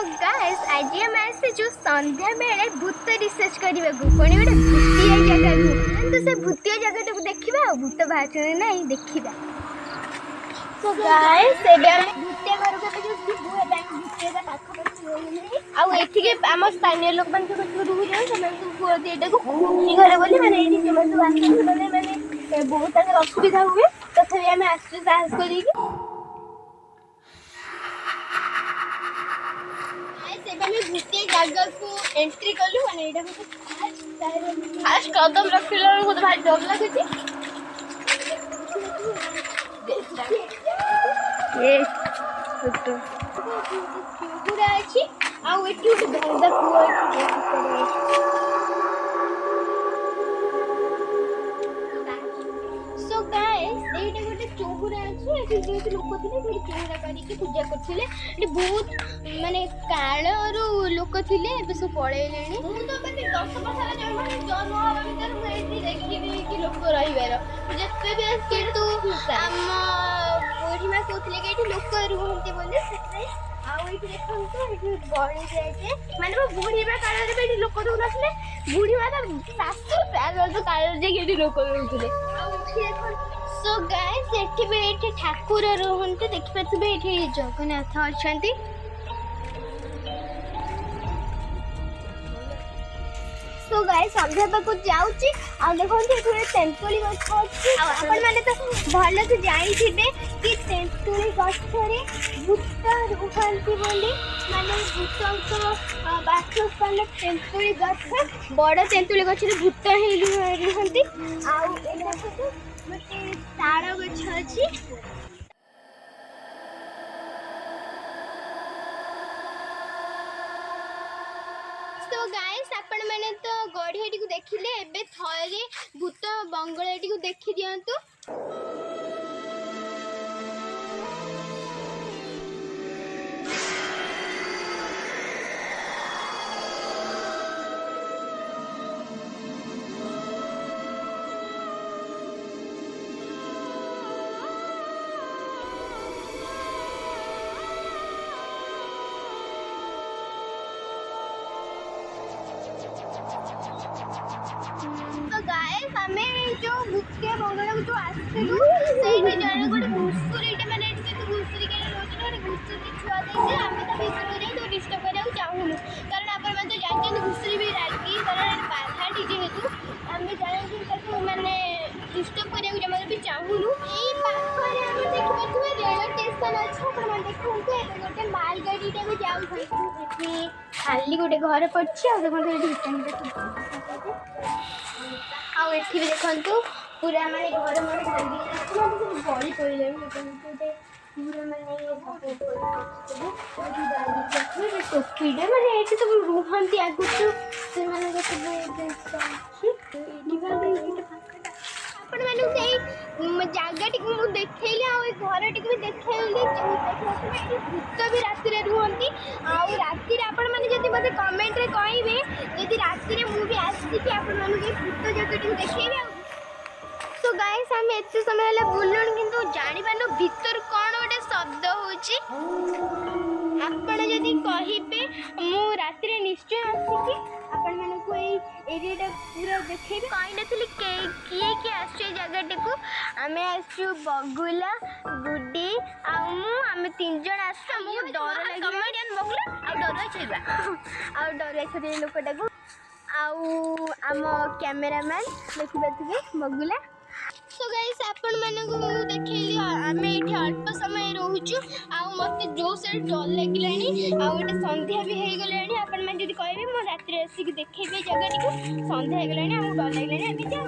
Guys आज हम आसे जो संध्या बेले भूत रिसर्च करबा को कोनी गोटे भूतिया जगह को तो से भूतिया जगह को देखिबा भूत बाहर नहीं देखिबा। सो गाइस एबे हम भूतिया घर के जो जीवु ए टाइम भूतिया का पाखो पाखो होइनी आ एठी के हम स्थानीय लोग मन को शुरू हो जाय समय को को एटा को खूनी घर बोली माने एठी जे मन आसे माने बहुत तरह असुविधा हुए तथापि हम आसे साहस करी भूतिया जगह को एंट्री कलु माने एटा को फास्ट कदम रखिला को तो भारी डर लागुची ये तो पूरा अछि आ एठी उठे धंदा पुआ सो गाइस एटा गोटे चौहुरा अछि एठी जे लोक थिले जे चौहुरा करी के पूजा करथिले एठी बहुत माने काळरू लोक थिले एबे सब पळेलेनी मु तो माने 10 वर्ष जन्म हवा भीतर मु एठी देखिबी कि लोक रहिबार जत्ते बे किंतु हम बुढ़ीमा कहथिले कि एठी लोक रुहंती बोले सेते आउ एठी देखंतु एठी गळी जायते माने वो बुढ़ीमा काळ रे एठी लोक रहु नथले बुढ़ीमा त सासु प्यार तो काळ जे एठी लोक रहउथिले आउ एठी देखंतु सो गाइस एठी बे एठी ठाकुर रहंती देखि पाथबे एठी जगन्नाथ अछंती। सो गाइस संध्या पाको जाउची आ देखंतु एठी तेंतुली गछ अछि आ आपण माने तो भलो से जानि थिबे कि तेंतुली गछ रे भूत रुहंती बोली माने भूत तो बासस्थान तेंतुली गछ बड़ तेंतुली गछ रे भूत हे रुहंती आ एटा तो मते ताड़ गछ अछि। तो गाइस आपण माने तो गढ़ियाटी को देखिले एबे थरे भूत बंगलाटी को देखि दियंतु। हमें जो भूतिया बंगला को आसलु सेठी जने गोटे घुसुरीटे माने एठी तो घुसुरी के रोज गोटे घुसुरी छुआ देते हमें तो भीतर जाई तो डिस्टर्ब करना चाहूनु कारण आपण मन तो जानते घुसुरी भी रागी कारण बाधाटी जेहेतु हमें जाने कि ताको माने डिस्टर्ब करना जमा भी चाहूनु ई पाखरे हम देखि पथुए रेल स्टेशन अछि आपण मन देखंतु एते गोटे माल गाडीटा को जाउ छै एठी खाली गोटे घर पड़छि आ देखंतु एठी स्टैंड आउ एठी देखंतु पूरा माने घर मन भांगी सब गली पइले गोटे पूरा माने सब एठी गाड़ी देखि टोकीडे माने एठी सब रुहंती आगुचु से माने सब अछि एठी गाड़ी एठी आपण माने सेई जागाटी को मु देखैली आ ओई घरटी को भी देखैली एठी भूत भी राति रे रुहंती आ राति रे आपण माने जति मते कमेंट रे कहिबे यदि राति रे मु भी आसी कि आपण माने के भूत जगटी को देखैबे। तो गाइस हम एते समय हला बुलुन किंतु जानि पानो भीतर कोन ओटे शब्द होची आपण जति कहिबे मु राति रे निश्चय आसी कि आपण माने कोई एरियाटा पूरा देखैबे कहि नथली किए के आछे जगटी को हमें आछु बगुला गुड्डी आ मु हमें तीन जण आछु मु डर लागे कमेडियन बगुला आ डर छैबा आ डर छै लोकटा को आउ आम कैमरामैन देखि पाथबे बगुला। सो गाइस आपण मानन को मु देखैली हमें एठी अल्प समय रहूछु आ मते जो से डर लागिलानी आ एटा संध्या भी हे गलानी आपण मन जदी कहबे मो रात्रि आसी कि देखैबे जगह को संध्या हे गलानी हम डर लागिलानी आबे जा।